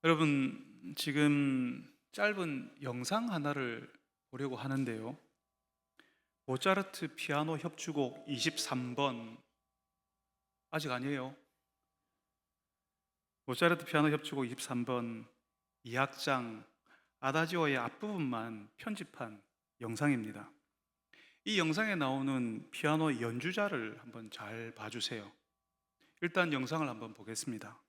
여러분, 지금 짧은 영상 하나를 보려고 하는데요. 모차르트 피아노 협주곡 23번, 아직 아니에요. 모차르트 피아노 협주곡 23번 2악장 아다지오의 앞부분만 편집한 영상입니다. 이 영상에 나오는 피아노 연주자를 한번 잘 봐주세요. 일단 영상을 한번 보겠습니다.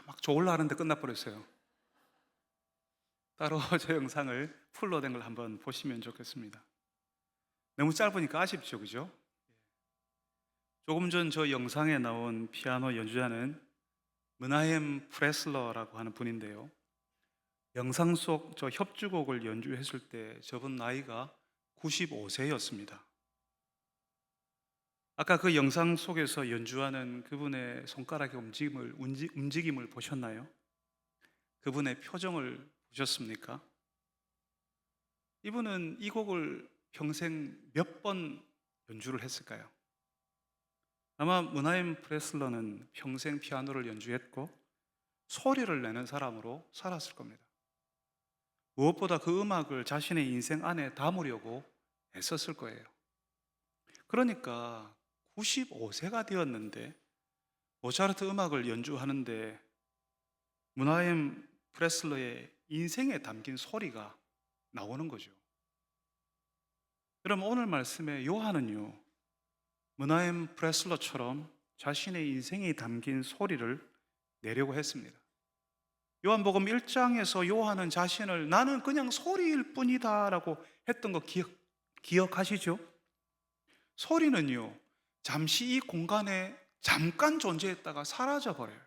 막 좋을라 하는데 끝나버렸어요. 따로 저 영상을 풀로 된 걸 한번 보시면 좋겠습니다. 너무 짧으니까 아쉽죠, 그죠? 조금 전 저 영상에 나온 피아노 연주자는 문하임 프레슬러라고 하는 분인데요. 영상 속 저 협주곡을 연주했을 때 저분 나이가 95세였습니다. 아까 그 영상 속에서 연주하는 그분의 손가락의 움직임을 보셨나요? 그분의 표정을 보셨습니까? 이분은 이 곡을 평생 몇 번 연주를 했을까요? 아마 문하임 프레슬러는 평생 피아노를 연주했고 소리를 내는 사람으로 살았을 겁니다. 무엇보다 그 음악을 자신의 인생 안에 담으려고 애썼을 거예요. 그러니까 95세가 되었는데 모차르트 음악을 연주하는데 문하임 프레슬러의 인생에 담긴 소리가 나오는 거죠. 여러분, 오늘 말씀의 요한은요, 문하임 프레슬러처럼 자신의 인생에 담긴 소리를 내려고 했습니다. 요한복음 1장에서 요한은 자신을 나는 그냥 소리일 뿐이다 라고 했던 거 기억하시죠? 소리는요, 잠시 이 공간에 잠깐 존재했다가 사라져 버려요.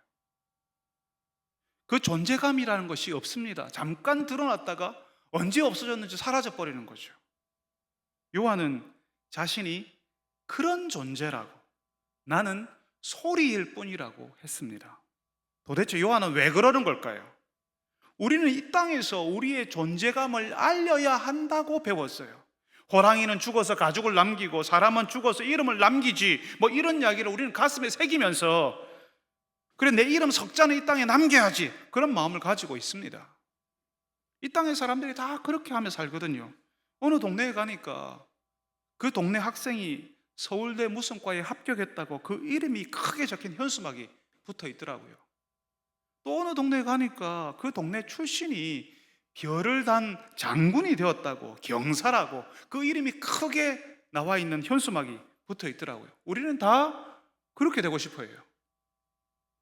그 존재감이라는 것이 없습니다. 잠깐 드러났다가 언제 없어졌는지 사라져 버리는 거죠. 요한은 자신이 그런 존재라고, 나는 소리일 뿐이라고 했습니다. 도대체 요한은 왜 그러는 걸까요? 우리는 이 땅에서 우리의 존재감을 알려야 한다고 배웠어요. 호랑이는 죽어서 가죽을 남기고 사람은 죽어서 이름을 남기지, 뭐 이런 이야기를 우리는 가슴에 새기면서 그래, 내 이름 석자는 이 땅에 남겨야지, 그런 마음을 가지고 있습니다. 이 땅의 사람들이 다 그렇게 하며 살거든요. 어느 동네에 가니까 그 동네 학생이 서울대 무슨 과에 합격했다고 그 이름이 크게 적힌 현수막이 붙어 있더라고요. 또 어느 동네에 가니까 그 동네 출신이 별을 단 장군이 되었다고, 경사라고 그 이름이 크게 나와 있는 현수막이 붙어 있더라고요. 우리는 다 그렇게 되고 싶어요.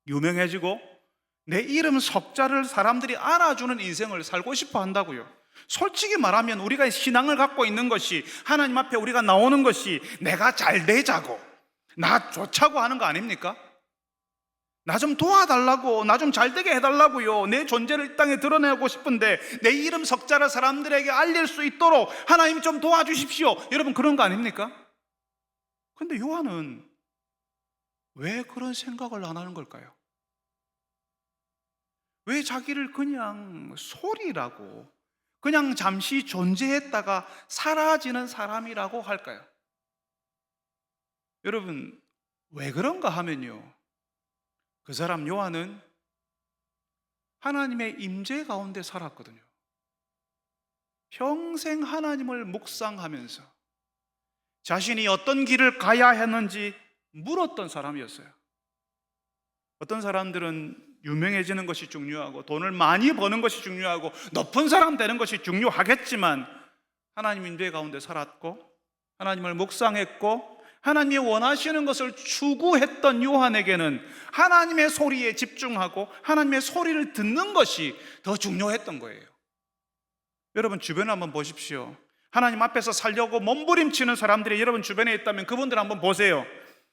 유명해지고 내 이름 석자를 사람들이 알아주는 인생을 살고 싶어 한다고요. 솔직히 말하면 우리가 신앙을 갖고 있는 것이, 하나님 앞에 우리가 나오는 것이 내가 잘 되자고, 나 좋자고 하는 거 아닙니까? 나 좀 도와달라고, 나 좀 잘되게 해달라고요. 내 존재를 이 땅에 드러내고 싶은데 내 이름 석자를 사람들에게 알릴 수 있도록 하나님 좀 도와주십시오. 여러분, 그런 거 아닙니까? 근데 요한은 왜 그런 생각을 안 하는 걸까요? 왜 자기를 그냥 소리라고, 그냥 잠시 존재했다가 사라지는 사람이라고 할까요? 여러분, 왜 그런가 하면요, 그 사람 요한은 하나님의 임재 가운데 살았거든요. 평생 하나님을 묵상하면서 자신이 어떤 길을 가야 했는지 물었던 사람이었어요. 어떤 사람들은 유명해지는 것이 중요하고 돈을 많이 버는 것이 중요하고 높은 사람 되는 것이 중요하겠지만, 하나님 임재 가운데 살았고 하나님을 묵상했고 하나님이 원하시는 것을 추구했던 요한에게는 하나님의 소리에 집중하고 하나님의 소리를 듣는 것이 더 중요했던 거예요. 여러분 주변을 한번 보십시오. 하나님 앞에서 살려고 몸부림치는 사람들이 여러분 주변에 있다면 그분들 한번 보세요.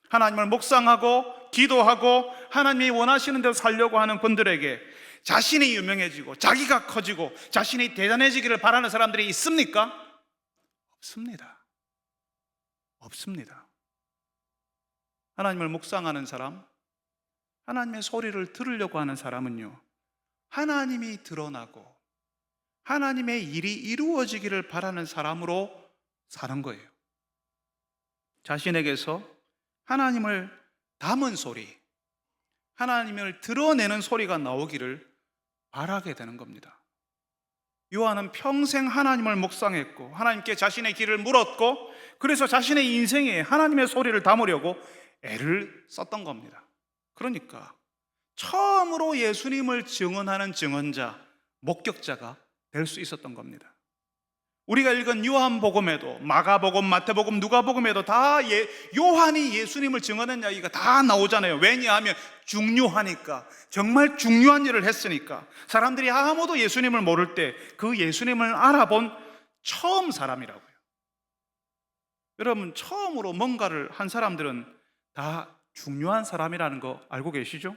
하나님을 묵상하고 기도하고 하나님이 원하시는 대로 살려고 하는 분들에게 자신이 유명해지고 자기가 커지고 자신이 대단해지기를 바라는 사람들이 있습니까? 없습니다. 없습니다. 하나님을 묵상하는 사람, 하나님의 소리를 들으려고 하는 사람은요, 하나님이 드러나고 하나님의 일이 이루어지기를 바라는 사람으로 사는 거예요. 자신에게서 하나님을 담은 소리, 하나님을 드러내는 소리가 나오기를 바라게 되는 겁니다. 요한은 평생 하나님을 묵상했고 하나님께 자신의 길을 물었고 그래서 자신의 인생에 하나님의 소리를 담으려고 애를 썼던 겁니다. 그러니까 처음으로 예수님을 증언하는 증언자, 목격자가 될 수 있었던 겁니다. 우리가 읽은 요한복음에도 마가복음, 마태복음, 누가복음에도 다 요한이 예수님을 증언한 이야기가 다 나오잖아요. 왜냐하면 중요하니까, 정말 중요한 일을 했으니까. 사람들이 아무도 예수님을 모를 때 그 예수님을 알아본 처음 사람이라고요. 여러분 처음으로 뭔가를 한 사람들은 다 중요한 사람이라는 거 알고 계시죠?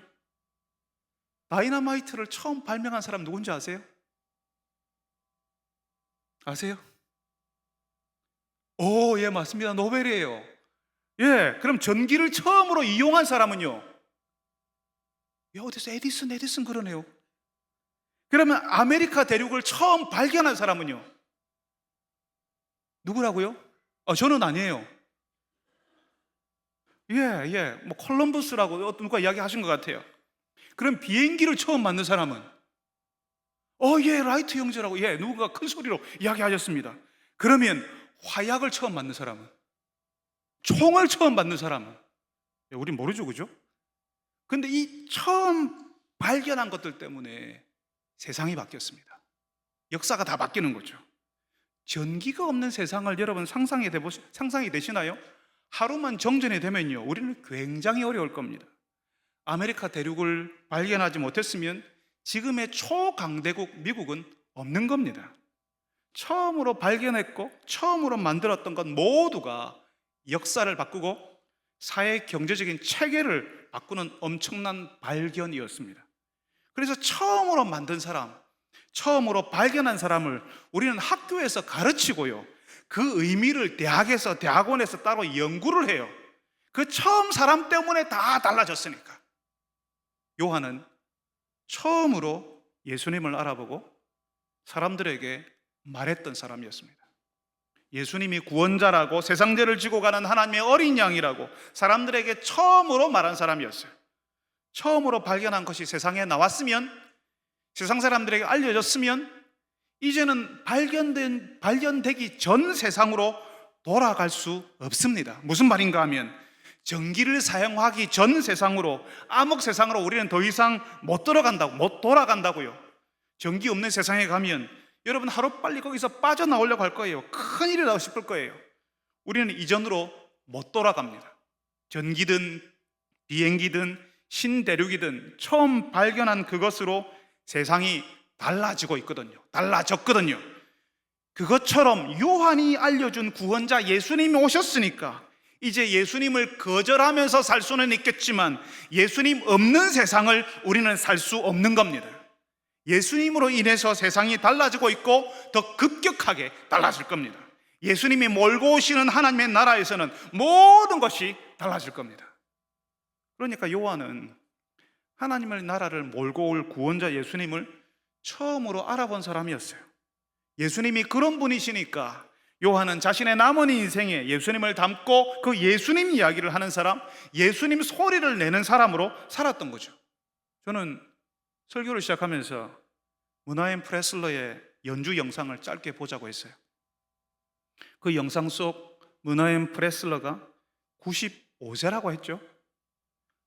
다이너마이트를 처음 발명한 사람 누군지 아세요? 아세요? 오, 예, 맞습니다. 노벨이에요. 예, 그럼 전기를 처음으로 이용한 사람은요? 야, 어디서 에디슨 그러네요. 그러면 아메리카 대륙을 처음 발견한 사람은요? 누구라고요? 저는 아니에요. 예, 뭐 콜럼버스라고 누가 이야기하신 것 같아요. 그럼 비행기를 처음 만든 사람은? 예, 라이트 형제라고, 예, 누군가 큰 소리로 이야기하셨습니다. 그러면 화약을 처음 만든 사람은? 총을 처음 만든 사람은? 우린 모르죠, 그죠? 근데 이 처음 발견한 것들 때문에 세상이 바뀌었습니다. 역사가 다 바뀌는 거죠. 전기가 없는 세상을 여러분 상상이 되시나요? 하루만 정전이 되면요, 우리는 굉장히 어려울 겁니다. 아메리카 대륙을 발견하지 못했으면 지금의 초강대국 미국은 없는 겁니다. 처음으로 발견했고 처음으로 만들었던 것 모두가 역사를 바꾸고 사회 경제적인 체계를 바꾸는 엄청난 발견이었습니다. 그래서 처음으로 만든 사람, 처음으로 발견한 사람을 우리는 학교에서 가르치고요, 그 의미를 대학에서, 대학원에서 따로 연구를 해요. 그 처음 사람 때문에 다 달라졌으니까. 요한은 처음으로 예수님을 알아보고 사람들에게 말했던 사람이었습니다. 예수님이 구원자라고, 세상죄를 지고 가는 하나님의 어린 양이라고 사람들에게 처음으로 말한 사람이었어요. 처음으로 발견한 것이 세상에 나왔으면, 세상 사람들에게 알려졌으면 이제는 발견되기 전 세상으로 돌아갈 수 없습니다. 무슨 말인가 하면 전기를 사용하기 전 세상으로, 암흑 세상으로 우리는 더 이상 못 돌아간다고요. 전기 없는 세상에 가면 여러분 하루빨리 거기서 빠져나오려고 할 거예요. 큰일이라고 싶을 거예요. 우리는 이전으로 못 돌아갑니다. 전기든 비행기든 신대륙이든 처음 발견한 그것으로 세상이 달라졌거든요. 그것처럼 요한이 알려준 구원자 예수님이 오셨으니까 이제 예수님을 거절하면서 살 수는 있겠지만 예수님 없는 세상을 우리는 살 수 없는 겁니다. 예수님으로 인해서 세상이 달라지고 있고 더 급격하게 달라질 겁니다. 예수님이 몰고 오시는 하나님의 나라에서는 모든 것이 달라질 겁니다. 그러니까 요한은 하나님의 나라를 몰고 올 구원자 예수님을 처음으로 알아본 사람이었어요. 예수님이 그런 분이시니까 요한은 자신의 남은 인생에 예수님을 닮고 그 예수님 이야기를 하는 사람, 예수님 소리를 내는 사람으로 살았던 거죠. 저는 설교를 시작하면서 문하임 프레슬러의 연주 영상을 짧게 보자고 했어요. 그 영상 속 문하임 프레슬러가 95세라고 했죠.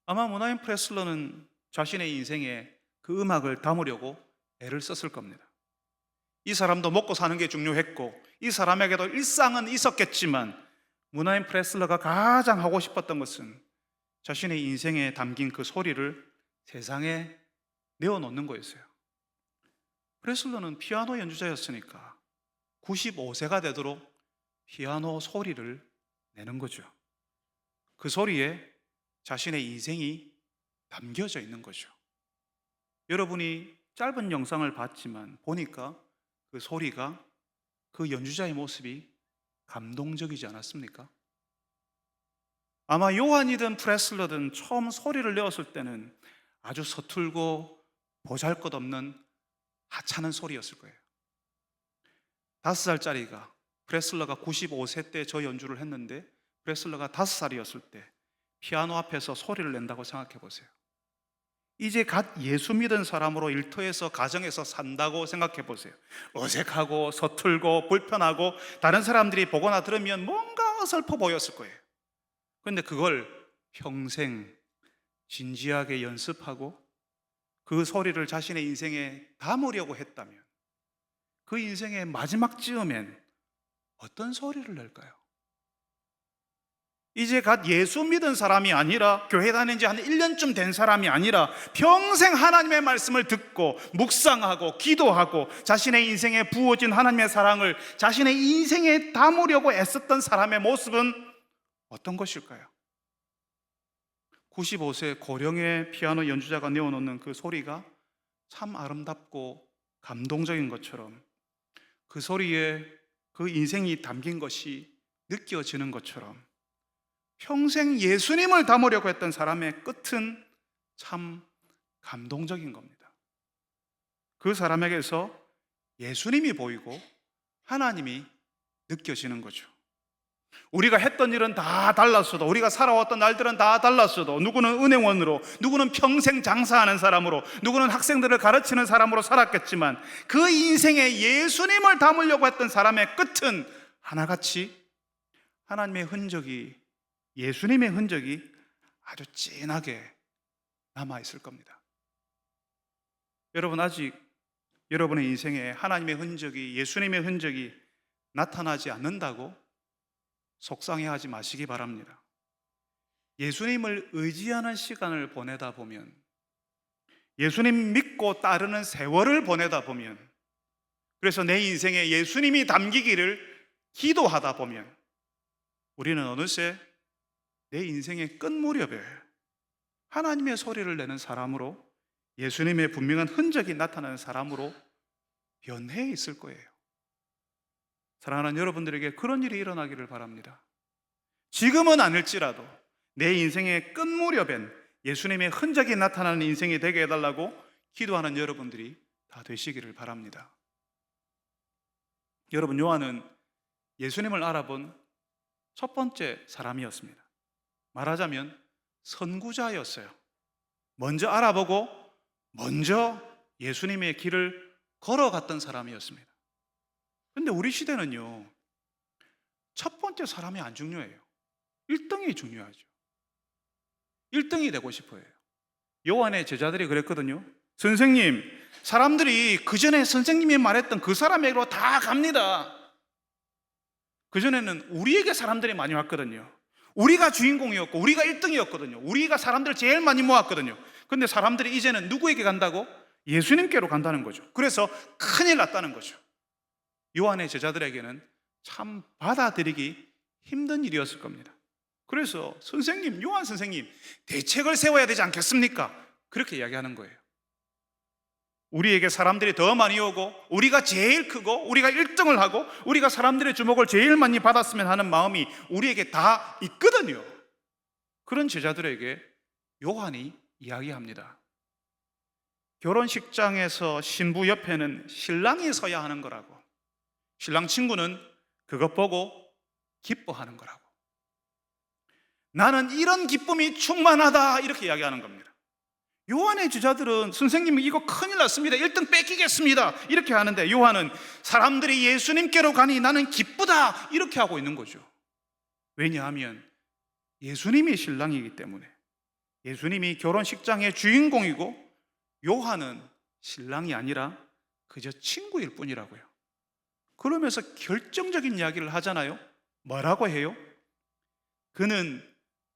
아마 문하임 프레슬러는 자신의 인생에 그 음악을 담으려고 애를 썼을 겁니다. 이 사람도 먹고 사는 게 중요했고 이 사람에게도 일상은 있었겠지만 문하임 프레슬러가 가장 하고 싶었던 것은 자신의 인생에 담긴 그 소리를 세상에 내어놓는 거였어요. 프레슬러는 피아노 연주자였으니까 95세가 되도록 피아노 소리를 내는 거죠. 그 소리에 자신의 인생이 담겨져 있는 거죠. 여러분이 짧은 영상을 봤지만 보니까 그 소리가, 그 연주자의 모습이 감동적이지 않았습니까? 아마 요한이든 프레슬러든 처음 소리를 내었을 때는 아주 서툴고 보잘것없는 하찮은 소리였을 거예요. 5살짜리가, 프레슬러가 95세 때 저 연주를 했는데 프레슬러가 5살이었을 때 피아노 앞에서 소리를 낸다고 생각해 보세요. 이제 갓 예수 믿은 사람으로 일터에서 가정에서 산다고 생각해 보세요. 어색하고 서툴고 불편하고 다른 사람들이 보거나 들으면 뭔가 어설퍼 보였을 거예요. 그런데 그걸 평생 진지하게 연습하고 그 소리를 자신의 인생에 담으려고 했다면 그 인생의 마지막 즈음엔 어떤 소리를 낼까요? 이제 갓 예수 믿은 사람이 아니라 교회 다닌 지 한 1년쯤 된 사람이 아니라 평생 하나님의 말씀을 듣고 묵상하고 기도하고 자신의 인생에 부어진 하나님의 사랑을 자신의 인생에 담으려고 애썼던 사람의 모습은 어떤 것일까요? 95세 고령의 피아노 연주자가 내어놓는 그 소리가 참 아름답고 감동적인 것처럼 그 소리에 그 인생이 담긴 것이 느껴지는 것처럼 평생 예수님을 담으려고 했던 사람의 끝은 참 감동적인 겁니다. 그 사람에게서 예수님이 보이고 하나님이 느껴지는 거죠. 우리가 했던 일은 다 달랐어도, 우리가 살아왔던 날들은 다 달랐어도, 누구는 은행원으로, 누구는 평생 장사하는 사람으로, 누구는 학생들을 가르치는 사람으로 살았겠지만 그 인생에 예수님을 담으려고 했던 사람의 끝은 하나같이 하나님의 흔적이, 예수님의 흔적이 아주 진하게 남아있을 겁니다. 여러분, 아직 여러분의 인생에 하나님의 흔적이, 예수님의 흔적이 나타나지 않는다고 속상해하지 마시기 바랍니다. 예수님을 의지하는 시간을 보내다 보면, 예수님 믿고 따르는 세월을 보내다 보면, 그래서 내 인생에 예수님이 담기기를 기도하다 보면 우리는 어느새 내 인생의 끝 무렵에 하나님의 소리를 내는 사람으로, 예수님의 분명한 흔적이 나타나는 사람으로 변해 있을 거예요. 사랑하는 여러분들에게 그런 일이 일어나기를 바랍니다. 지금은 아닐지라도 내 인생의 끝 무렵엔 예수님의 흔적이 나타나는 인생이 되게 해달라고 기도하는 여러분들이 다 되시기를 바랍니다. 여러분, 요한은 예수님을 알아본 첫 번째 사람이었습니다. 말하자면 선구자였어요. 먼저 알아보고 먼저 예수님의 길을 걸어갔던 사람이었습니다. 그런데 우리 시대는요, 첫 번째 사람이 안 중요해요. 1등이 중요하죠. 1등이 되고 싶어요. 요한의 제자들이 그랬거든요. 선생님, 사람들이 그 전에 선생님이 말했던 그 사람에게로 다 갑니다. 그 전에는 우리에게 사람들이 많이 왔거든요. 우리가 주인공이었고 우리가 1등이었거든요. 우리가 사람들을 제일 많이 모았거든요. 그런데 사람들이 이제는 누구에게 간다고? 예수님께로 간다는 거죠. 그래서 큰일 났다는 거죠. 요한의 제자들에게는 참 받아들이기 힘든 일이었을 겁니다. 그래서 선생님, 요한 선생님, 대책을 세워야 되지 않겠습니까? 그렇게 이야기하는 거예요. 우리에게 사람들이 더 많이 오고 우리가 제일 크고 우리가 1등을 하고 우리가 사람들의 주목을 제일 많이 받았으면 하는 마음이 우리에게 다 있거든요. 그런 제자들에게 요한이 이야기합니다. 결혼식장에서 신부 옆에는 신랑이 서야 하는 거라고, 신랑 친구는 그것 보고 기뻐하는 거라고, 나는 이런 기쁨이 충만하다, 이렇게 이야기하는 겁니다. 요한의 제자들은 선생님 이거 큰일 났습니다, 1등 뺏기겠습니다, 이렇게 하는데 요한은 사람들이 예수님께로 가니 나는 기쁘다, 이렇게 하고 있는 거죠. 왜냐하면 예수님이 신랑이기 때문에. 예수님이 결혼식장의 주인공이고 요한은 신랑이 아니라 그저 친구일 뿐이라고요. 그러면서 결정적인 이야기를 하잖아요. 뭐라고 해요? 그는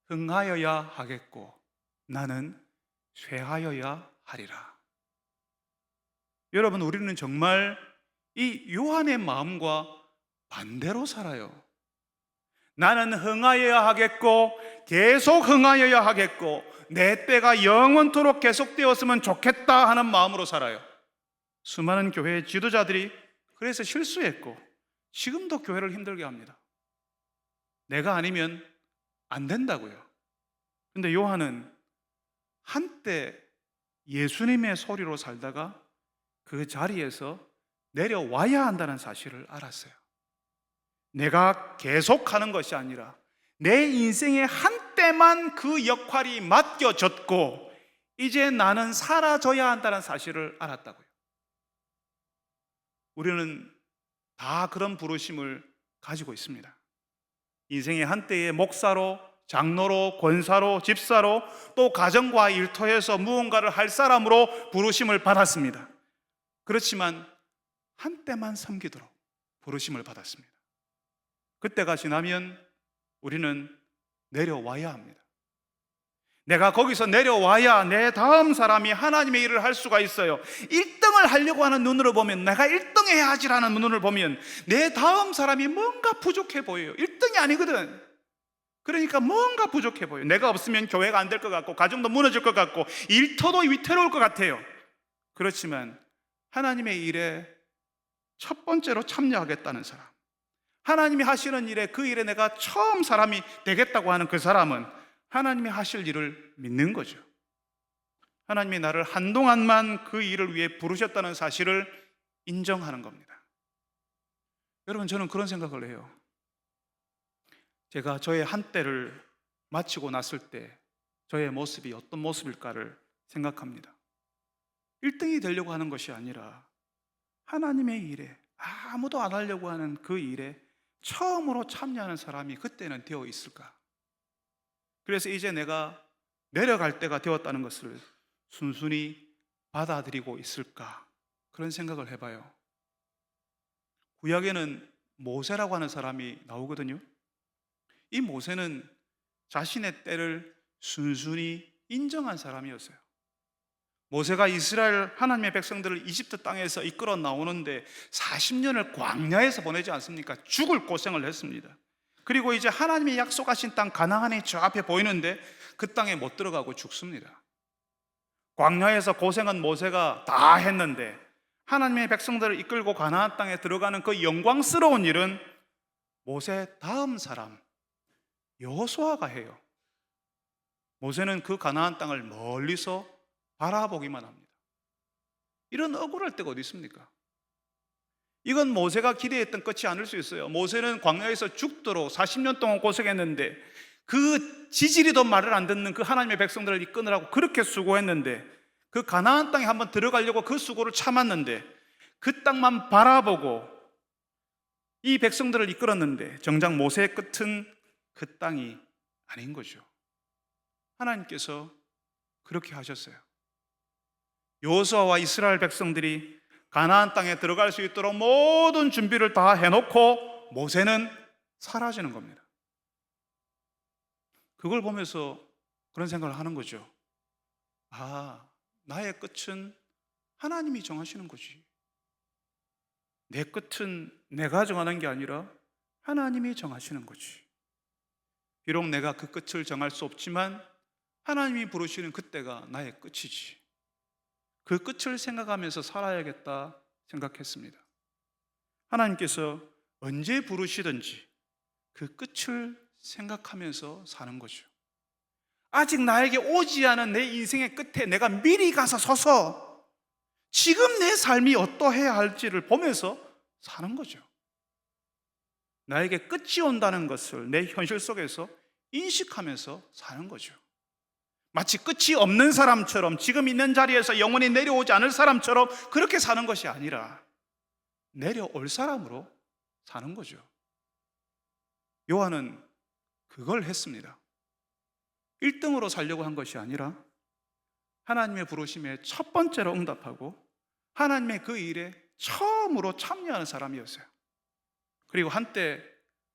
흥하여야 하겠고 나는 쇠하여야 하리라. 여러분, 우리는 정말 이 요한의 마음과 반대로 살아요. 나는 흥하여야 하겠고 계속 흥하여야 하겠고 내 때가 영원토록 계속되었으면 좋겠다 하는 마음으로 살아요. 수많은 교회 지도자들이 그래서 실수했고 지금도 교회를 힘들게 합니다. 내가 아니면 안 된다고요. 그런데 요한은 한때 예수님의 소리로 살다가 그 자리에서 내려와야 한다는 사실을 알았어요. 내가 계속하는 것이 아니라 내 인생의 한때만 그 역할이 맡겨졌고 이제 나는 사라져야 한다는 사실을 알았다고요. 우리는 다 그런 부르심을 가지고 있습니다. 인생의 한때의 목사로, 장로로, 권사로, 집사로, 또 가정과 일터에서 무언가를 할 사람으로 부르심을 받았습니다. 그렇지만 한때만 섬기도록 부르심을 받았습니다. 그때가 지나면 우리는 내려와야 합니다. 내가 거기서 내려와야 내 다음 사람이 하나님의 일을 할 수가 있어요. 1등을 하려고 하는 눈으로 보면, 내가 1등 해야지라는 눈을 보면 내 다음 사람이 뭔가 부족해 보여요. 1등이 아니거든. 그러니까 뭔가 부족해 보여요. 내가 없으면 교회가 안 될 것 같고 가정도 무너질 것 같고 일터도 위태로울 것 같아요. 그렇지만 하나님의 일에 첫 번째로 참여하겠다는 사람, 하나님이 하시는 일에, 그 일에 내가 처음 사람이 되겠다고 하는 그 사람은 하나님이 하실 일을 믿는 거죠. 하나님이 나를 한동안만 그 일을 위해 부르셨다는 사실을 인정하는 겁니다. 여러분, 저는 그런 생각을 해요. 제가 저의 한때를 마치고 났을 때 저의 모습이 어떤 모습일까를 생각합니다. 1등이 되려고 하는 것이 아니라 하나님의 일에, 아무도 안 하려고 하는 그 일에 처음으로 참여하는 사람이 그때는 되어 있을까? 그래서 이제 내가 내려갈 때가 되었다는 것을 순순히 받아들이고 있을까? 그런 생각을 해봐요. 구약에는 모세라고 하는 사람이 나오거든요. 이 모세는 자신의 때를 순순히 인정한 사람이었어요. 모세가 이스라엘 하나님의 백성들을 이집트 땅에서 이끌어 나오는데 40년을 광야에서 보내지 않습니까? 죽을 고생을 했습니다. 그리고 이제 하나님이 약속하신 땅 가나안이 저 앞에 보이는데 그 땅에 못 들어가고 죽습니다. 광야에서 고생한 모세가 다 했는데 하나님의 백성들을 이끌고 가나안 땅에 들어가는 그 영광스러운 일은 모세 다음 사람 여호수아가 해요. 모세는 그 가나안 땅을 멀리서 바라보기만 합니다. 이런 억울할 때가 어디 있습니까? 이건 모세가 기대했던 끝이 아닐 수 있어요. 모세는 광야에서 죽도록 40년 동안 고생했는데 그 지지리도 말을 안 듣는 그 하나님의 백성들을 이끄느라고 그렇게 수고했는데, 그 가나안 땅에 한번 들어가려고 그 수고를 참았는데 그 땅만 바라보고 이 백성들을 이끌었는데 정작 모세의 끝은 그 땅이 아닌 거죠. 하나님께서 그렇게 하셨어요. 여호수아와 이스라엘 백성들이 가나안 땅에 들어갈 수 있도록 모든 준비를 다 해놓고 모세는 사라지는 겁니다. 그걸 보면서 그런 생각을 하는 거죠. 아, 나의 끝은 하나님이 정하시는 거지. 내 끝은 내가 정하는 게 아니라 하나님이 정하시는 거지. 비록 내가 그 끝을 정할 수 없지만 하나님이 부르시는 그때가 나의 끝이지. 그 끝을 생각하면서 살아야겠다 생각했습니다. 하나님께서 언제 부르시든지 그 끝을 생각하면서 사는 거죠. 아직 나에게 오지 않은 내 인생의 끝에 내가 미리 가서 서서 지금 내 삶이 어떠해야 할지를 보면서 사는 거죠. 나에게 끝이 온다는 것을 내 현실 속에서 인식하면서 사는 거죠. 마치 끝이 없는 사람처럼, 지금 있는 자리에서 영원히 내려오지 않을 사람처럼 그렇게 사는 것이 아니라 내려올 사람으로 사는 거죠. 요한은 그걸 했습니다. 1등으로 살려고 한 것이 아니라 하나님의 부르심에 첫 번째로 응답하고 하나님의 그 일에 처음으로 참여하는 사람이었어요. 그리고 한때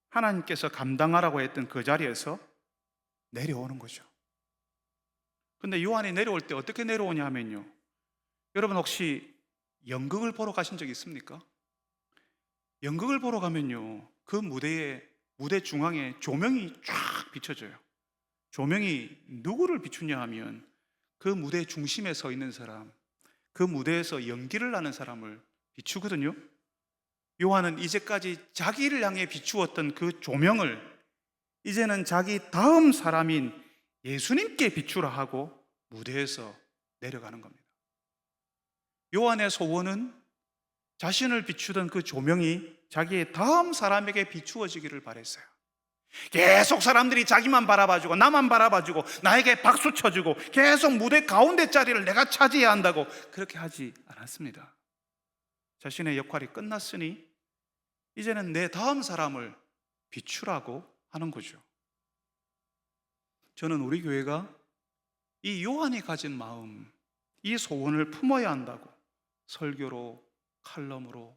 하나님께서 감당하라고 했던 그 자리에서 내려오는 거죠. 근데 요한이 내려올 때 어떻게 내려오냐 하면요, 여러분 혹시 연극을 보러 가신 적 있습니까? 연극을 보러 가면요, 그 무대 중앙에 조명이 쫙 비춰져요. 조명이 누구를 비추냐 하면 그 무대 중심에 서 있는 사람, 그 무대에서 연기를 하는 사람을 비추거든요. 요한은 이제까지 자기를 향해 비추었던 그 조명을 이제는 자기 다음 사람인 예수님께 비추라 하고 무대에서 내려가는 겁니다. 요한의 소원은 자신을 비추던 그 조명이 자기의 다음 사람에게 비추어지기를 바랬어요. 계속 사람들이 자기만 바라봐주고 나만 바라봐주고 나에게 박수 쳐주고 계속 무대 가운데 자리를 내가 차지해야 한다고 그렇게 하지 않았습니다. 자신의 역할이 끝났으니 이제는 내 다음 사람을 비추라고 하는 거죠. 저는 우리 교회가 이 요한이 가진 마음, 이 소원을 품어야 한다고 설교로, 칼럼으로,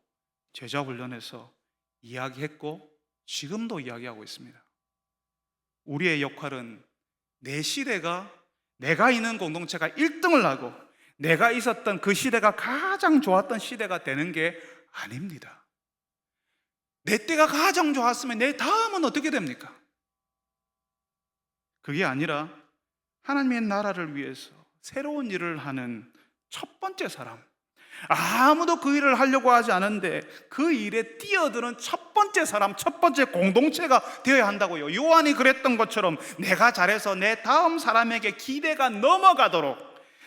제자 훈련에서 이야기했고 지금도 이야기하고 있습니다. 우리의 역할은 내 시대가, 내가 있는 공동체가 1등을 하고 내가 있었던 그 시대가 가장 좋았던 시대가 되는 게 아닙니다. 내 때가 가장 좋았으면 내 다음은 어떻게 됩니까? 그게 아니라 하나님의 나라를 위해서 새로운 일을 하는 첫 번째 사람, 아무도 그 일을 하려고 하지 않은데 그 일에 뛰어드는 첫 번째 사람, 첫 번째 공동체가 되어야 한다고요. 요한이 그랬던 것처럼 내가 잘해서 내 다음 사람에게 기대가 넘어가도록,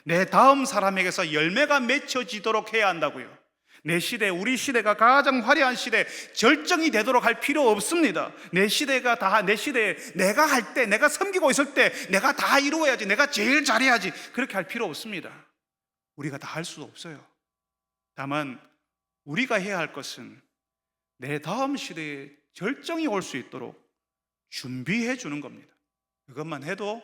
내 다음 사람에게서 열매가 맺혀지도록 해야 한다고요. 내 시대, 우리 시대가 가장 화려한 시대, 절정이 되도록 할 필요 없습니다. 내 시대가 다, 내 시대에 내가 할 때, 내가 섬기고 있을 때 내가 다 이루어야지, 내가 제일 잘해야지, 그렇게 할 필요 없습니다. 우리가 다 할 수 없어요. 다만 우리가 해야 할 것은 내 다음 시대에 절정이 올 수 있도록 준비해 주는 겁니다. 그것만 해도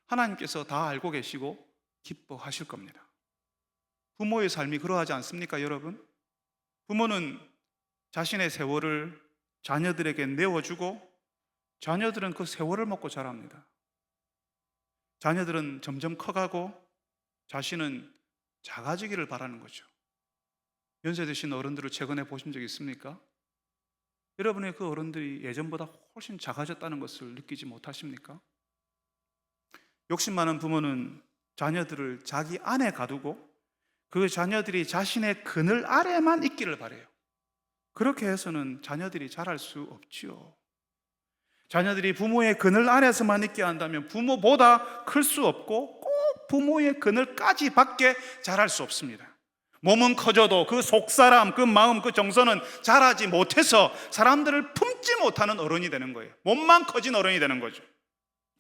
하나님께서 다 알고 계시고 기뻐하실 겁니다. 부모의 삶이 그러하지 않습니까, 여러분? 부모는 자신의 세월을 자녀들에게 내어주고 자녀들은 그 세월을 먹고 자랍니다. 자녀들은 점점 커가고 자신은 작아지기를 바라는 거죠. 연세 드신 어른들을 최근에 보신 적 있습니까? 여러분의 그 어른들이 예전보다 훨씬 작아졌다는 것을 느끼지 못하십니까? 욕심 많은 부모는 자녀들을 자기 안에 가두고 그 자녀들이 자신의 그늘 아래만 있기를 바라요. 그렇게 해서는 자녀들이 자랄 수 없지요. 자녀들이 부모의 그늘 아래서만 있게 한다면 부모보다 클 수 없고 꼭 부모의 그늘까지 밖에 자랄 수 없습니다. 몸은 커져도 그 속사람, 그 마음, 그 정서는 자라지 못해서 사람들을 품지 못하는 어른이 되는 거예요. 몸만 커진 어른이 되는 거죠.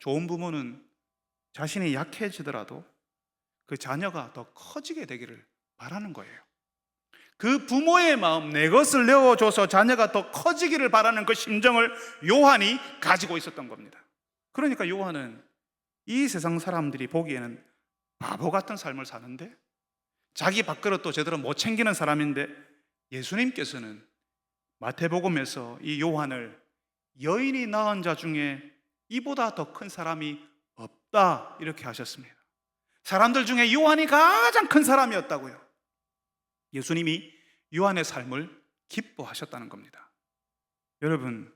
좋은 부모는 자신이 약해지더라도 그 자녀가 더 커지게 되기를 바라는 거예요. 그 부모의 마음, 내 것을 내어줘서 자녀가 더 커지기를 바라는 그 심정을 요한이 가지고 있었던 겁니다. 그러니까 요한은 이 세상 사람들이 보기에는 바보 같은 삶을 사는데 자기 밥그릇도 제대로 못 챙기는 사람인데 예수님께서는 마태복음에서 이 요한을 여인이 낳은 자 중에 이보다 더 큰 사람이 없다 이렇게 하셨습니다. 사람들 중에 요한이 가장 큰 사람이었다고요. 예수님이 요한의 삶을 기뻐하셨다는 겁니다. 여러분,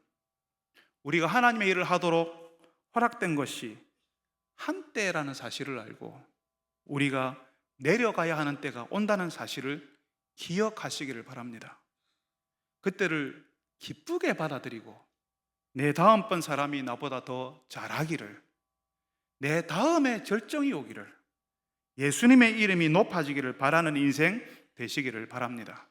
우리가 하나님의 일을 하도록 허락된 것이 한때라는 사실을 알고 우리가 내려가야 하는 때가 온다는 사실을 기억하시기를 바랍니다. 그때를 기쁘게 받아들이고 내 다음번 사람이 나보다 더 잘하기를, 내 다음에 절정이 오기를, 예수님의 이름이 높아지기를 바라는 인생 되시기를 바랍니다.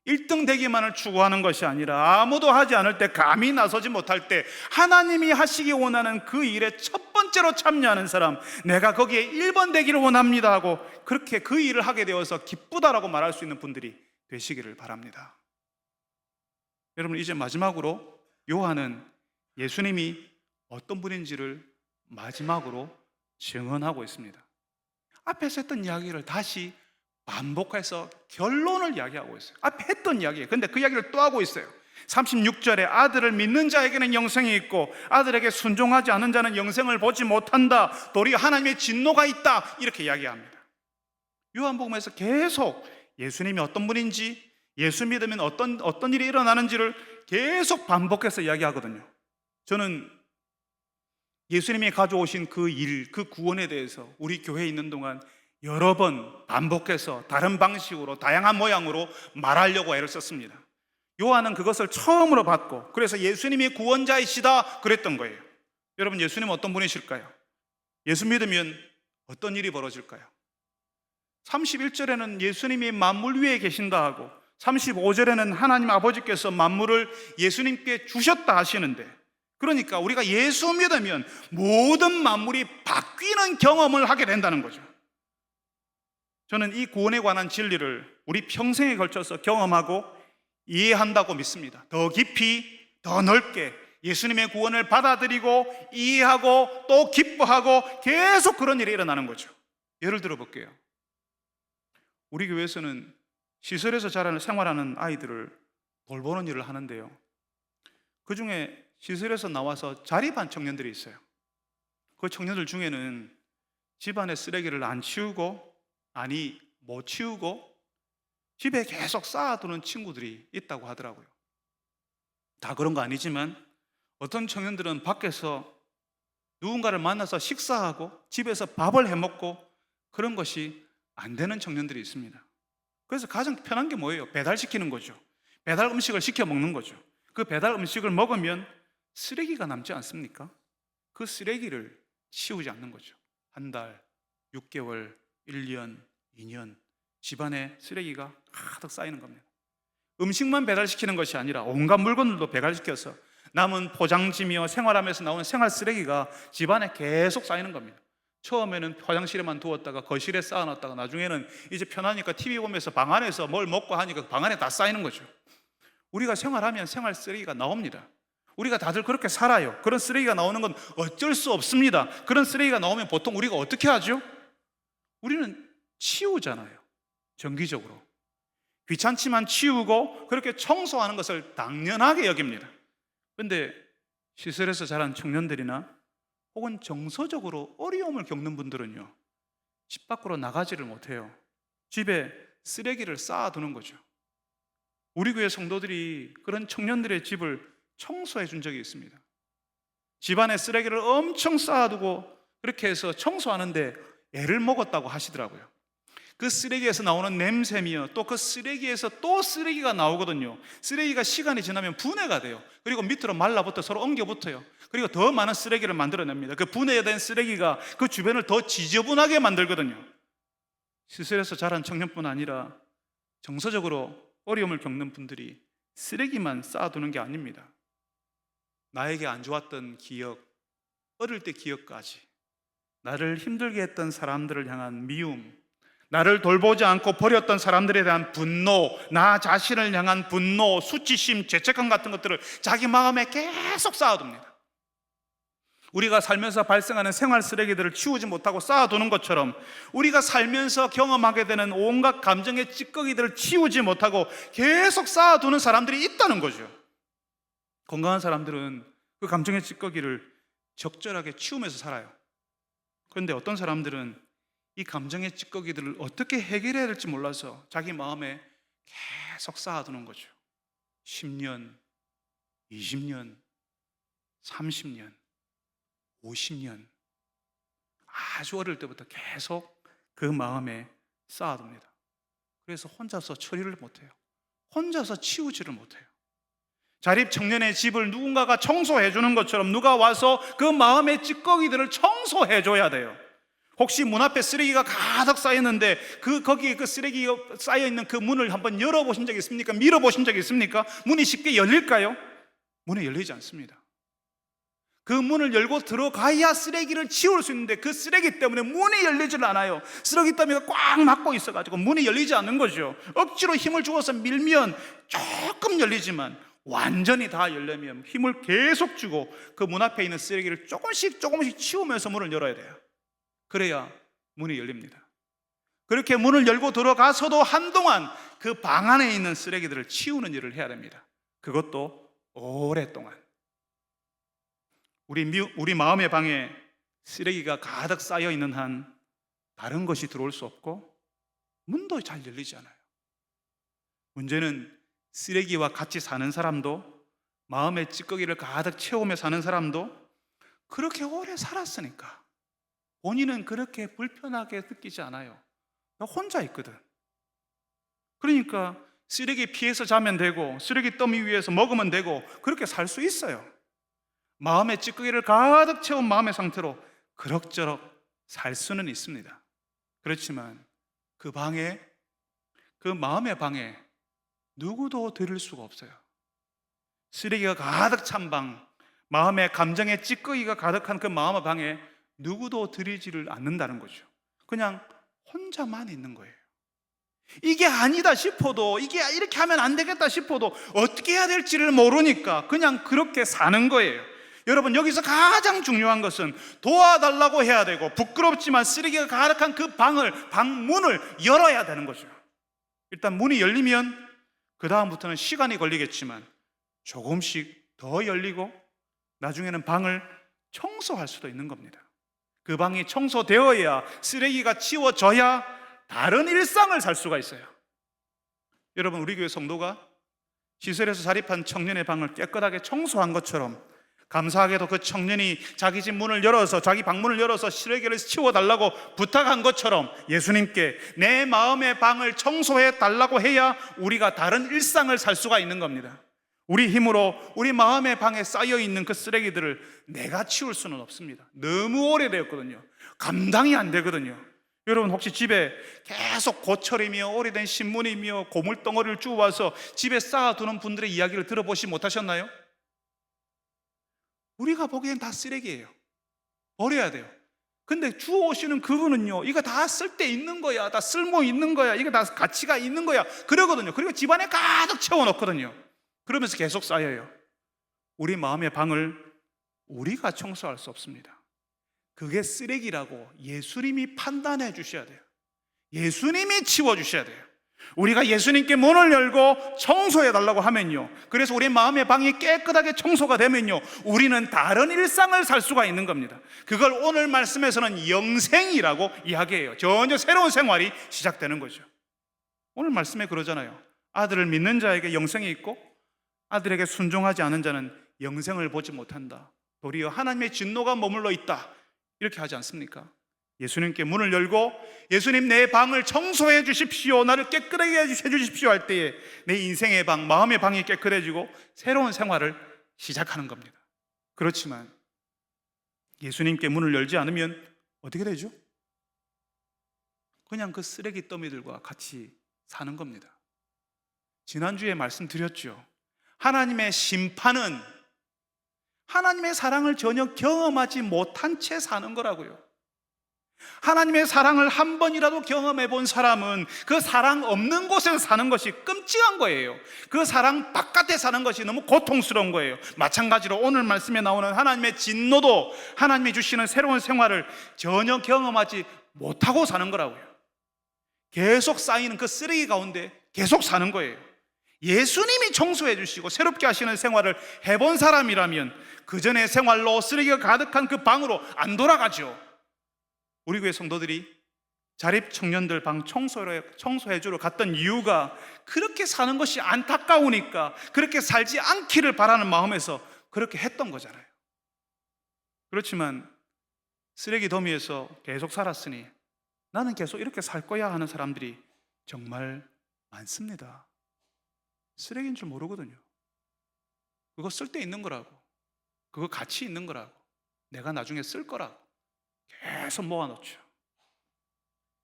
1등 되기만을 추구하는 것이 아니라 아무도 하지 않을 때, 감히 나서지 못할 때 하나님이 하시기 원하는 그 일에 첫 번째로 참여하는 사람, 내가 거기에 1번 되기를 원합니다 하고 그렇게 그 일을 하게 되어서 기쁘다라고 말할 수 있는 분들이 되시기를 바랍니다. 여러분, 이제 마지막으로 요한은 예수님이 어떤 분인지를 마지막으로 증언하고 있습니다. 앞에서 했던 이야기를 다시 반복해서 결론을 이야기하고 있어요. 앞에 했던 이야기예요. 근데 그 이야기를 또 하고 있어요. 36절에 아들을 믿는 자에게는 영생이 있고 아들에게 순종하지 않은 자는 영생을 보지 못한다. 도리어 하나님의 진노가 있다. 이렇게 이야기합니다. 요한복음에서 계속 예수님이 어떤 분인지, 예수 믿으면 어떤 일이 일어나는지를 계속 반복해서 이야기하거든요. 저는 예수님이 가져오신 그 일, 그 구원에 대해서 우리 교회에 있는 동안 여러 번 반복해서 다른 방식으로, 다양한 모양으로 말하려고 애를 썼습니다. 요한은 그것을 처음으로 받고, 그래서 예수님이 구원자이시다 그랬던 거예요. 여러분, 예수님은 어떤 분이실까요? 예수 믿으면 어떤 일이 벌어질까요? 31절에는 예수님이 만물 위에 계신다 하고 35절에는 하나님 아버지께서 만물을 예수님께 주셨다 하시는데, 그러니까 우리가 예수 믿으면 모든 만물이 바뀌는 경험을 하게 된다는 거죠. 저는 이 구원에 관한 진리를 우리 평생에 걸쳐서 경험하고 이해한다고 믿습니다. 더 깊이, 더 넓게 예수님의 구원을 받아들이고 이해하고 또 기뻐하고 계속 그런 일이 일어나는 거죠. 예를 들어 볼게요. 우리 교회에서는 시설에서 생활하는 아이들을 돌보는 일을 하는데요, 그 중에 시설에서 나와서 자립한 청년들이 있어요. 그 청년들 중에는 집안의 쓰레기를 안 치우고, 못 치우고 집에 계속 쌓아두는 친구들이 있다고 하더라고요. 다 그런 거 아니지만 어떤 청년들은 밖에서 누군가를 만나서 식사하고 집에서 밥을 해먹고 그런 것이 안 되는 청년들이 있습니다. 그래서 가장 편한 게 뭐예요? 배달시키는 거죠. 배달 음식을 시켜 먹는 거죠. 그 배달 음식을 먹으면 쓰레기가 남지 않습니까? 그 쓰레기를 치우지 않는 거죠. 한 달, 6개월, 1년, 2년 집안에 쓰레기가 가득 쌓이는 겁니다. 음식만 배달시키는 것이 아니라 온갖 물건들도 배달시켜서 남은 포장지며 생활하면서 나오는 생활 쓰레기가 집안에 계속 쌓이는 겁니다. 처음에는 화장실에만 두었다가 거실에 쌓아놨다가 나중에는 이제 편하니까 TV 보면서 방 안에서 뭘 먹고 하니까 방 안에 다 쌓이는 거죠. 우리가 생활하면 생활 쓰레기가 나옵니다. 우리가 다들 그렇게 살아요. 그런 쓰레기가 나오는 건 어쩔 수 없습니다. 그런 쓰레기가 나오면 보통 우리가 어떻게 하죠? 우리는 치우잖아요. 정기적으로. 귀찮지만 치우고 그렇게 청소하는 것을 당연하게 여깁니다. 그런데 시설에서 자란 청년들이나 혹은 정서적으로 어려움을 겪는 분들은요, 집 밖으로 나가지를 못해요. 집에 쓰레기를 쌓아두는 거죠. 우리 교회 성도들이 그런 청년들의 집을 청소해 준 적이 있습니다. 집안에 쓰레기를 엄청 쌓아두고 그렇게 해서 청소하는데 애를 먹었다고 하시더라고요. 그 쓰레기에서 나오는 냄새며 또 그 쓰레기에서 또 쓰레기가 나오거든요. 쓰레기가 시간이 지나면 분해가 돼요. 그리고 밑으로 말라붙어 서로 엉겨붙어요. 그리고 더 많은 쓰레기를 만들어냅니다. 그 분해된 쓰레기가 그 주변을 더 지저분하게 만들거든요. 시설에서 자란 청년뿐 아니라 정서적으로 어려움을 겪는 분들이 쓰레기만 쌓아두는 게 아닙니다. 나에게 안 좋았던 기억, 어릴 때 기억까지, 나를 힘들게 했던 사람들을 향한 미움, 나를 돌보지 않고 버렸던 사람들에 대한 분노, 나 자신을 향한 분노, 수치심, 죄책감 같은 것들을 자기 마음에 계속 쌓아둡니다. 우리가 살면서 발생하는 생활 쓰레기들을 치우지 못하고 쌓아두는 것처럼 우리가 살면서 경험하게 되는 온갖 감정의 찌꺼기들을 치우지 못하고 계속 쌓아두는 사람들이 있다는 거죠. 건강한 사람들은 그 감정의 찌꺼기를 적절하게 치우면서 살아요. 그런데 어떤 사람들은 이 감정의 찌꺼기들을 어떻게 해결해야 될지 몰라서 자기 마음에 계속 쌓아두는 거죠. 10년, 20년, 30년, 50년, 아주 어릴 때부터 계속 그 마음에 쌓아둡니다. 그래서 혼자서 처리를 못해요. 혼자서 치우지를 못해요. 자립 청년의 집을 누군가가 청소해 주는 것처럼 누가 와서 그 마음의 찌꺼기들을 청소해 줘야 돼요. 혹시 문 앞에 쓰레기가 가득 쌓였는데 거기에 그 쓰레기가 쌓여있는 그 문을 한번 열어보신 적이 있습니까? 밀어보신 적이 있습니까? 문이 쉽게 열릴까요? 문이 열리지 않습니다. 그 문을 열고 들어가야 쓰레기를 치울 수 있는데 그 쓰레기 때문에 문이 열리질 않아요. 쓰레기 더미가 꽉 막고 있어가지고 문이 열리지 않는 거죠. 억지로 힘을 주어서 밀면 조금 열리지만 완전히 다 열려면 힘을 계속 주고 그 문 앞에 있는 쓰레기를 조금씩 치우면서 문을 열어야 돼요. 그래야 문이 열립니다. 그렇게 문을 열고 들어가서도 한동안 그 방 안에 있는 쓰레기들을 치우는 일을 해야 됩니다. 그것도 오랫동안. 우리 마음의 방에 쓰레기가 가득 쌓여 있는 한 다른 것이 들어올 수 없고 문도 잘 열리지 않아요. 문제는 쓰레기와 같이 사는 사람도, 마음의 찌꺼기를 가득 채우며 사는 사람도 그렇게 오래 살았으니까 본인은 그렇게 불편하게 느끼지 않아요. 나 혼자 있거든. 그러니까 쓰레기 피해서 자면 되고 쓰레기 더미 위에서 먹으면 되고 그렇게 살 수 있어요. 마음의 찌꺼기를 가득 채운 마음의 상태로 그럭저럭 살 수는 있습니다. 그렇지만 그 마음의 방에 누구도 들을 수가 없어요. 쓰레기가 가득 찬 방, 마음의 감정의 찌꺼기가 가득한 그 마음의 방에 누구도 들이지를 않는다는 거죠. 그냥 혼자만 있는 거예요. 이게 아니다 싶어도, 이게 이렇게 하면 안 되겠다 싶어도 어떻게 해야 될지를 모르니까 그냥 그렇게 사는 거예요. 여러분, 여기서 가장 중요한 것은 도와달라고 해야 되고, 부끄럽지만 쓰레기가 가득한 그 방문을 열어야 되는 거죠. 일단 문이 열리면 그 다음부터는 시간이 걸리겠지만 조금씩 더 열리고 나중에는 방을 청소할 수도 있는 겁니다. 그 방이 청소되어야, 쓰레기가 치워져야 다른 일상을 살 수가 있어요. 여러분, 우리 교회 성도가 시설에서 자립한 청년의 방을 깨끗하게 청소한 것처럼 감사하게도 그 청년이 자기 집 문을 열어서, 자기 방문을 열어서 쓰레기를 치워달라고 부탁한 것처럼 예수님께 내 마음의 방을 청소해 달라고 해야 우리가 다른 일상을 살 수가 있는 겁니다. 우리 힘으로 우리 마음의 방에 쌓여있는 그 쓰레기들을 내가 치울 수는 없습니다. 너무 오래되었거든요. 감당이 안 되거든요. 여러분, 혹시 집에 계속 고철이며 오래된 신문이며 고물덩어리를 주워와서 집에 쌓아두는 분들의 이야기를 들어보시 못하셨나요? 우리가 보기엔 다 쓰레기예요. 버려야 돼요. 근데 주워오시는 그분은요, 이거 다 쓸 데 있는 거야, 다 쓸모 있는 거야, 이거 다 가치가 있는 거야, 그러거든요. 그리고 집안에 가득 채워놓거든요. 그러면서 계속 쌓여요. 우리 마음의 방을 우리가 청소할 수 없습니다. 그게 쓰레기라고 예수님이 판단해 주셔야 돼요. 예수님이 치워주셔야 돼요. 우리가 예수님께 문을 열고 청소해 달라고 하면요, 그래서 우리 마음의 방이 깨끗하게 청소가 되면요, 우리는 다른 일상을 살 수가 있는 겁니다. 그걸 오늘 말씀에서는 영생이라고 이야기해요. 전혀 새로운 생활이 시작되는 거죠. 오늘 말씀에 그러잖아요. 아들을 믿는 자에게 영생이 있고 아들에게 순종하지 않은 자는 영생을 보지 못한다. 도리어 하나님의 진노가 머물러 있다. 이렇게 하지 않습니까? 예수님께 문을 열고 예수님, 내 방을 청소해 주십시오, 나를 깨끗하게 해 주십시오 할 때에 내 인생의 방, 마음의 방이 깨끗해지고 새로운 생활을 시작하는 겁니다. 그렇지만 예수님께 문을 열지 않으면 어떻게 되죠? 그냥 그 쓰레기 더미들과 같이 사는 겁니다. 지난주에 말씀드렸죠. 하나님의 심판은 하나님의 사랑을 전혀 경험하지 못한 채 사는 거라고요. 하나님의 사랑을 한 번이라도 경험해 본 사람은 그 사랑 없는 곳에서 사는 것이 끔찍한 거예요. 그 사랑 바깥에 사는 것이 너무 고통스러운 거예요. 마찬가지로 오늘 말씀에 나오는 하나님의 진노도 하나님이 주시는 새로운 생활을 전혀 경험하지 못하고 사는 거라고요. 계속 쌓이는 그 쓰레기 가운데 계속 사는 거예요. 예수님이 청소해 주시고 새롭게 하시는 생활을 해본 사람이라면 그 전의 생활로 쓰레기가 가득한 그 방으로 안 돌아가죠. 우리 교회 성도들이 자립 청년들 방 청소해 주러 갔던 이유가 그렇게 사는 것이 안타까우니까, 그렇게 살지 않기를 바라는 마음에서 그렇게 했던 거잖아요. 그렇지만 쓰레기 더미에서 계속 살았으니 나는 계속 이렇게 살 거야 하는 사람들이 정말 많습니다. 쓰레기인 줄 모르거든요. 그거 쓸 데 있는 거라고, 그거 가치 있는 거라고, 내가 나중에 쓸 거라고 계속 모아놓죠.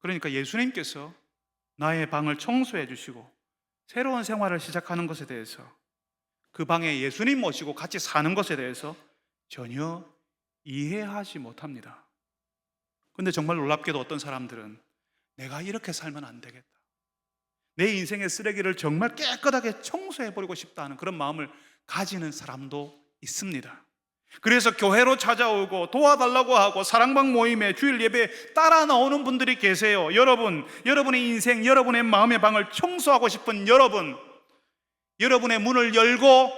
그러니까 예수님께서 나의 방을 청소해 주시고 새로운 생활을 시작하는 것에 대해서, 그 방에 예수님 모시고 같이 사는 것에 대해서 전혀 이해하지 못합니다. 근데 정말 놀랍게도 어떤 사람들은 내가 이렇게 살면 안 되겠다, 내 인생의 쓰레기를 정말 깨끗하게 청소해버리고 싶다 하는 그런 마음을 가지는 사람도 있습니다. 그래서 교회로 찾아오고 도와달라고 하고 사랑방 모임에 주일 예배에 따라 나오는 분들이 계세요. 여러분의 인생, 여러분의 마음의 방을 청소하고 싶은 여러분의 문을 열고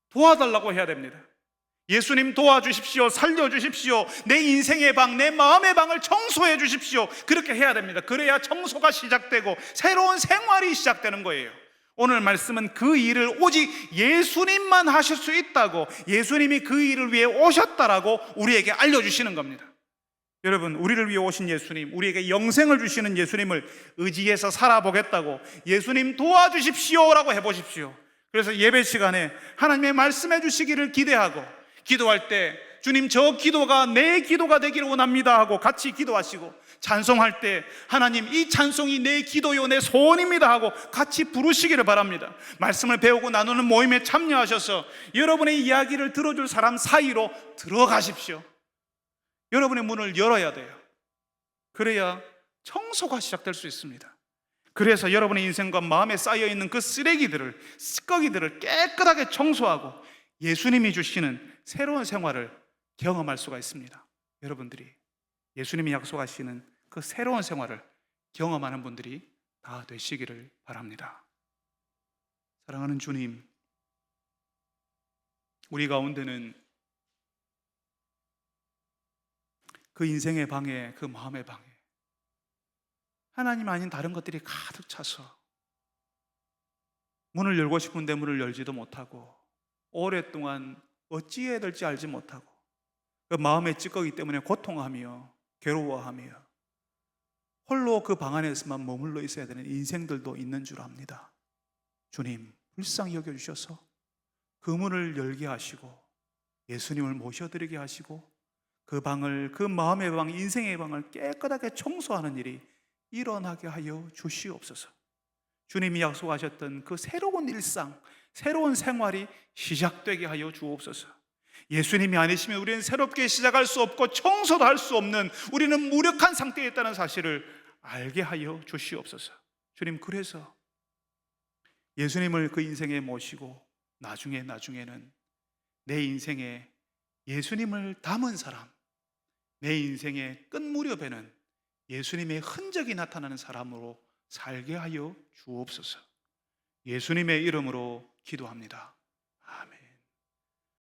도와달라고 해야 됩니다. 예수님 도와주십시오. 살려주십시오. 내 인생의 방, 내 마음의 방을 청소해 주십시오. 그렇게 해야 됩니다. 그래야 청소가 시작되고 새로운 생활이 시작되는 거예요. 오늘 말씀은 그 일을 오직 예수님만 하실 수 있다고, 예수님이 그 일을 위해 오셨다라고 우리에게 알려주시는 겁니다. 여러분, 우리를 위해 오신 예수님, 우리에게 영생을 주시는 예수님을 의지해서 살아보겠다고 예수님 도와주십시오라고 해보십시오. 그래서 예배 시간에 하나님의 말씀해 주시기를 기대하고, 기도할 때 주님, 저 기도가 내 기도가 되기를 원합니다 하고 같이 기도하시고, 찬송할 때 하나님, 이 찬송이 내 기도요, 내 소원입니다 하고 같이 부르시기를 바랍니다. 말씀을 배우고 나누는 모임에 참여하셔서 여러분의 이야기를 들어줄 사람 사이로 들어가십시오. 여러분의 문을 열어야 돼요. 그래야 청소가 시작될 수 있습니다. 그래서 여러분의 인생과 마음에 쌓여있는 그 쓰레기들을, 찌꺼기들을 깨끗하게 청소하고 예수님이 주시는 새로운 생활을 경험할 수가 있습니다. 여러분들이 예수님이 약속하시는 그 새로운 생활을 경험하는 분들이 다 되시기를 바랍니다. 사랑하는 주님, 우리 가운데는 그 인생의 방에, 그 마음의 방에 하나님 아닌 다른 것들이 가득 차서 문을 열고 싶은데 문을 열지도 못하고, 오랫동안 어찌해야 될지 알지 못하고, 그 마음의 찌꺼기 때문에 고통하며 괴로워하며 홀로 그 방 안에서만 머물러 있어야 되는 인생들도 있는 줄 압니다. 주님, 불쌍히 여겨주셔서 그 문을 열게 하시고 예수님을 모셔드리게 하시고 그 방을, 그 마음의 방, 인생의 방을 깨끗하게 청소하는 일이 일어나게 하여 주시옵소서. 주님이 약속하셨던 그 새로운 일상, 새로운 생활이 시작되게 하여 주옵소서. 예수님이 아니시면 우리는 새롭게 시작할 수 없고 청소도 할 수 없는, 우리는 무력한 상태에 있다는 사실을 알게 하여 주시옵소서. 주님, 그래서 예수님을 그 인생에 모시고 나중에는 내 인생에 예수님을 담은 사람, 내 인생의 끝 무렵에는 예수님의 흔적이 나타나는 사람으로 살게 하여 주옵소서. 예수님의 이름으로 기도합니다.